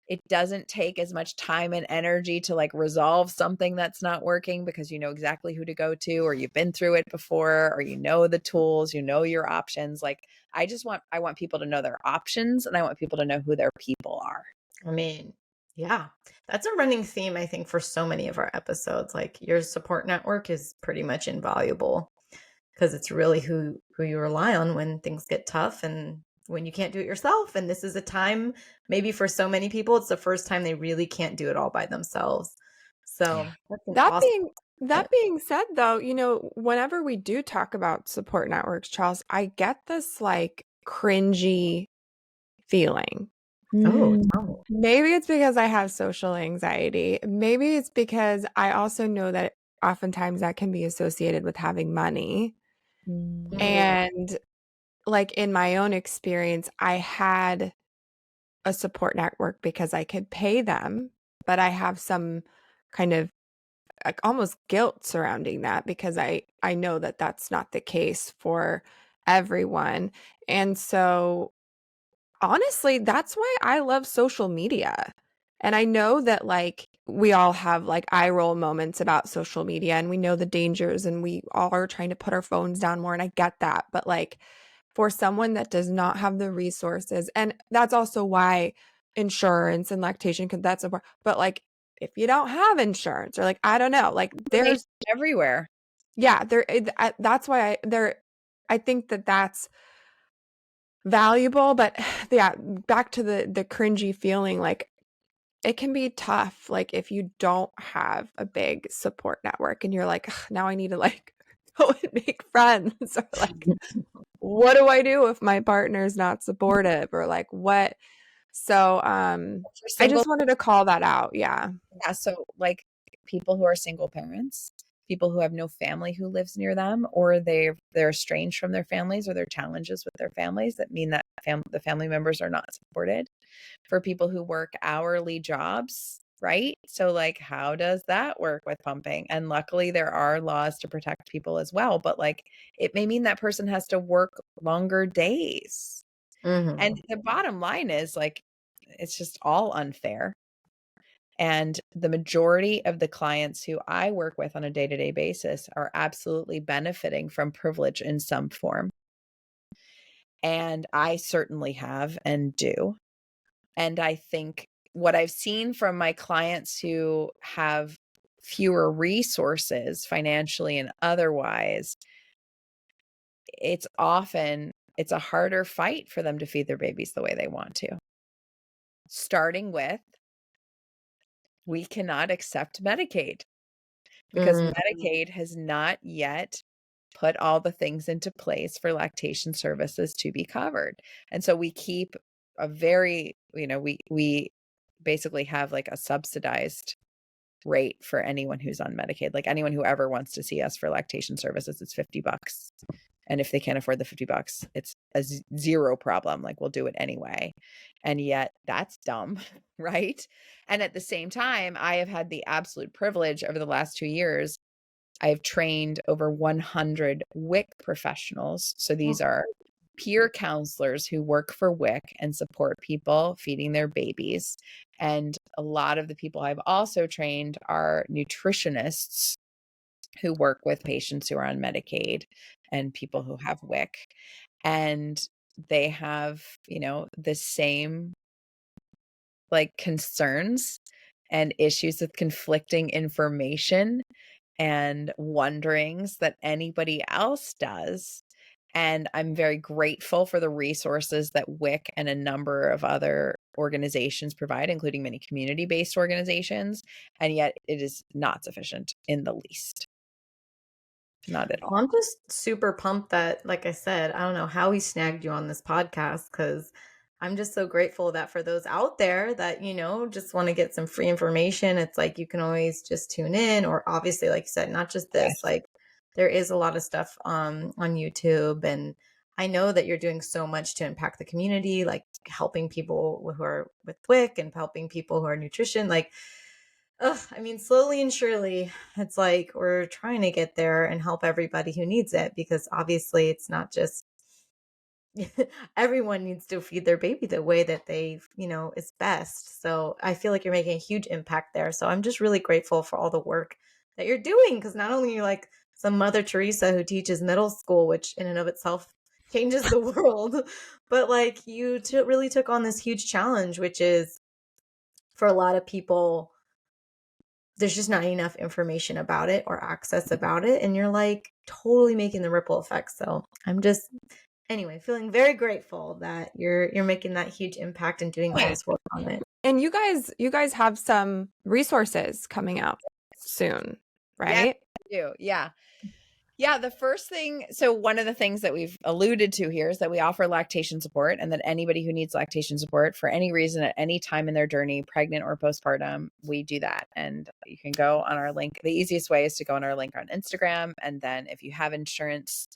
It doesn't take as much time and energy to like resolve something that's not working because you know exactly who to go to, or you've been through it before, or you know the tools, your options. Like I want people to know their options and I want people to know who their people are. I mean, yeah, that's a running theme, I think, for so many of our episodes. Like your support network is pretty much invaluable because it's really who you rely on when things get tough and when you can't do it yourself. And this is a time, maybe for so many people, it's the first time they really can't do it all by themselves. Yeah. So that's an That awesome. being that being said though, whenever we do talk about support networks, Charles, I get this like cringy feeling. Oh, Mm. tell me. Maybe it's because I have social anxiety. Maybe it's because I also know that oftentimes that can be associated with having money. Mm. And like in my own experience, I had a support network because I could pay them, but I have some kind of like almost guilt surrounding that because I know that that's not the case for everyone. And so honestly, that's why I love social media. And I know that like we all have like eye roll moments about social media and we know the dangers and we all are trying to put our phones down more. And I get that. But like for someone that does not have the resources, and that's also why insurance and lactation could that's important. But like if you don't have insurance or like I don't know, like there's everywhere. yeah, that's why I think that that's valuable, but yeah, back to the cringy feeling, like it can be tough, like if you don't have a big support network and you're like, "Ugh, now I need to like go and make friends," or like, what do I do if my partner's not supportive or like what? So, For I single just wanted to call that out. Yeah. Yeah, so like people who are single parents, people who have no family who lives near them, or they're estranged from their families, or their challenges with their families that mean that the family members are not supported. For people who work hourly jobs, right? So like how does that work with pumping? And luckily there are laws to protect people as well, but like it may mean that person has to work longer days. And the bottom line is like it's just all unfair. And the majority of the clients who I work with on a day-to-day basis are absolutely benefiting from privilege in some form. And I certainly have and do. And I think what I've seen from my clients who have fewer resources financially and otherwise, it's a harder fight for them to feed their babies the way they want to. Starting with, we cannot accept Medicaid. Because Medicaid has not yet put all the things into place for lactation services to be covered. And so we keep a very, we basically have like a subsidized rate for anyone who's on Medicaid. Like anyone who ever wants to see us for lactation services, it's $50. And if they can't afford the $50, it's a zero problem. Like we'll do it anyway. And yet that's dumb, right? And at the same time, I have had the absolute privilege over the last 2 years. I've trained over 100 WIC professionals. So these are peer counselors who work for WIC and support people feeding their babies. And a lot of the people I've also trained are nutritionists who work with patients who are on Medicaid and people who have WIC. And they have, the same like concerns and issues with conflicting information and wonderings that anybody else does. And I'm very grateful for the resources that WIC and a number of other organizations provide, including many community-based organizations. And yet it is not sufficient in the least. Not at all. Well, I'm just super pumped that, like I said, I don't know how we snagged you on this podcast because I'm just so grateful that for those out there that, just want to get some free information, it's like you can always just tune in, or obviously, like you said, not just this, Yes. like there is a lot of stuff on YouTube. And I know that you're doing so much to impact the community, like helping people who are with WIC and helping people who are nutrition, like I mean, slowly and surely, it's like we're trying to get there and help everybody who needs it because obviously it's not just everyone needs to feed their baby the way that they, is best. So I feel like you're making a huge impact there. So I'm just really grateful for all the work that you're doing because not only you're like some Mother Teresa who teaches middle school, which in and of itself changes the world, but like you really took on this huge challenge, which is for a lot of people there's just not enough information about it or access about it. And you're like totally making the ripple effect. So I'm just anyway, feeling very grateful that you're making that huge impact and doing all this work on it. And you guys have some resources coming out soon, right? Yeah, I do. Yeah. Yeah, the first thing, so one of the things that we've alluded to here is that we offer lactation support, and that anybody who needs lactation support for any reason at any time in their journey, pregnant or postpartum, we do that. And you can go on our link. The easiest way is to go on our link on Instagram. And then if you have insurance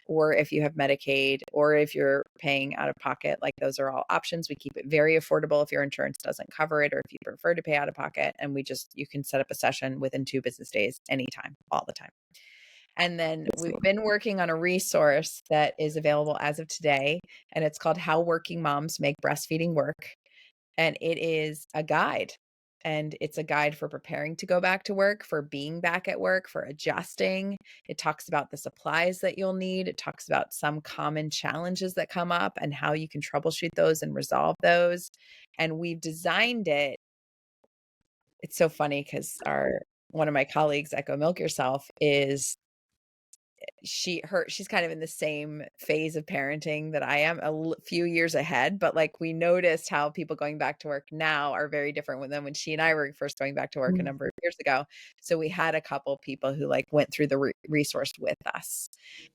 or if you have Medicaid or if you're paying out of pocket, like those are all options. We keep it very affordable if your insurance doesn't cover it or if you prefer to pay out of pocket. And you can set up a session within 2 business days, anytime, all the time. And then we've been working on a resource that is available as of today, and it's called How Working Moms Make Breastfeeding Work. And it is a guide. And it's a guide for preparing to go back to work, for being back at work, for adjusting. It talks about the supplies that you'll need. It talks about some common challenges that come up and how you can troubleshoot those and resolve those. And we've designed it. It's so funny because one of my colleagues at Go Milk Yourself is she's kind of in the same phase of parenting that I am, few years ahead, but like we noticed how people going back to work now are very different than when she and I were first going back to work a number of years ago. So we had a couple people who like went through the resource with us.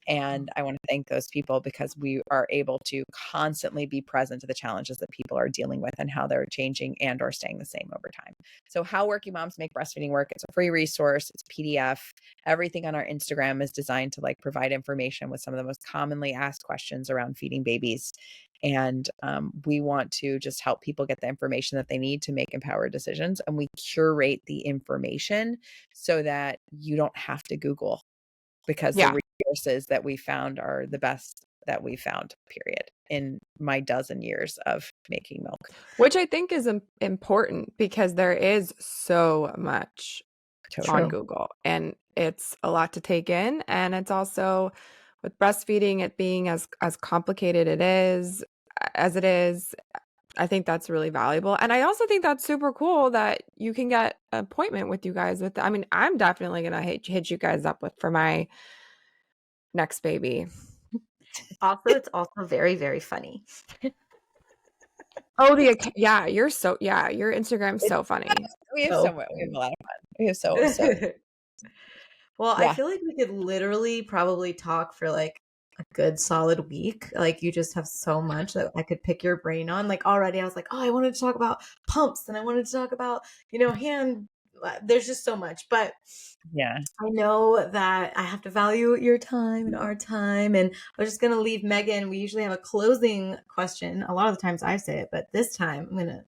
And I want to thank those people because we are able to constantly be present to the challenges that people are dealing with and how they're changing and or staying the same over time. So How Working Moms Make Breastfeeding Work. It's a free resource. It's PDF. Everything on our Instagram is designed to like provide information with some of the most commonly asked questions around feeding babies. And we want to just help people get the information that they need to make empowered decisions. And we curate the information so that you don't have to Google, because the resources that we found are the best that we found, period, in my dozen years of making milk. Which I think is important because there is so much on Google and it's a lot to take in. And it's also with breastfeeding, it being as complicated as it is, I think that's really valuable. And I also think that's super cool that you can get an appointment with you guys I mean, I'm definitely going to hit you guys up for my next baby. Also, it's also very, very funny. Oh, your Instagram's so funny. We have a lot of fun. We have so Well, yeah. I feel like we could literally probably talk for like a good solid week. Like you just have so much that I could pick your brain on. Like already I was like, oh, I wanted to talk about pumps and I wanted to talk about, there's just so much. But yeah, I know that I have to value your time and our time. And I was just going to leave Megan. We usually have a closing question. A lot of the times I say it, but this time I'm going to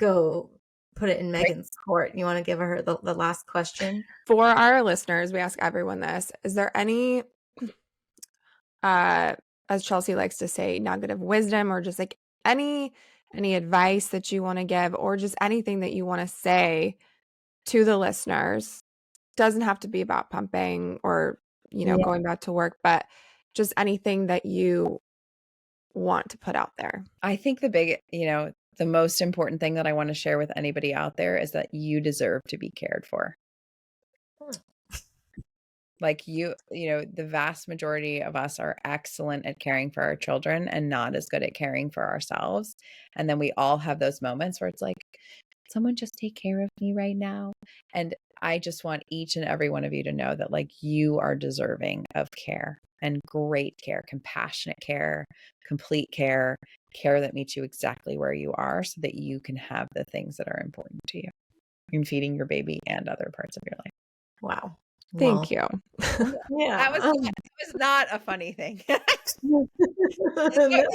go put it in Megan's court. You want to give her the last question? For our listeners, we ask everyone this. Is there any, as Chelsea likes to say, nugget of wisdom or just like any advice that you want to give or just anything that you want to say to the listeners? Doesn't have to be about pumping or, going back to work, but just anything that you want to put out there. I think the most important thing that I want to share with anybody out there is that you deserve to be cared for. Like the vast majority of us are excellent at caring for our children and not as good at caring for ourselves. And then we all have those moments where it's like, someone just take care of me right now. And I just want each and every one of you to know that like you are deserving of care and great care, compassionate care, complete care that meets you exactly where you are so that you can have the things that are important to you in feeding your baby and other parts of your life. Wow. Thank you. Yeah. That was not a funny thing. No. We do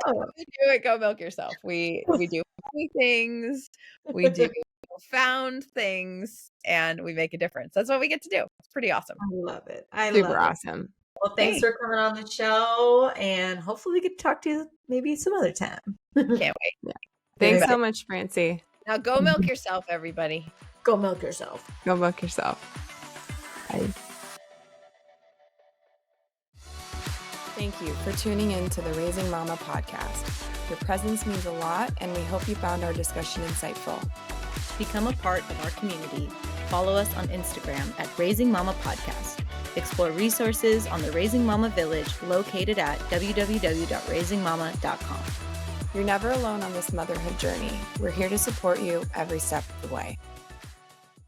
it. Go Milk Yourself. We do funny things. We do profound things, and we make a difference. That's what we get to do. It's pretty awesome. I love it. Super awesome. Well, thanks for coming on the show, and hopefully we could talk to you maybe some other time. Can't wait. Yeah. Thanks so much, Francie. Now go milk yourself, everybody. Go milk yourself. Go milk yourself. Bye. Thank you for tuning in to the Raising Mama podcast. Your presence means a lot, and we hope you found our discussion insightful. To become a part of our community, follow us on Instagram at Raising Mama Podcast. Explore resources on the Raising Mama Village located at www.raisingmama.com. You're never alone on this motherhood journey. We're here to support you every step of the way.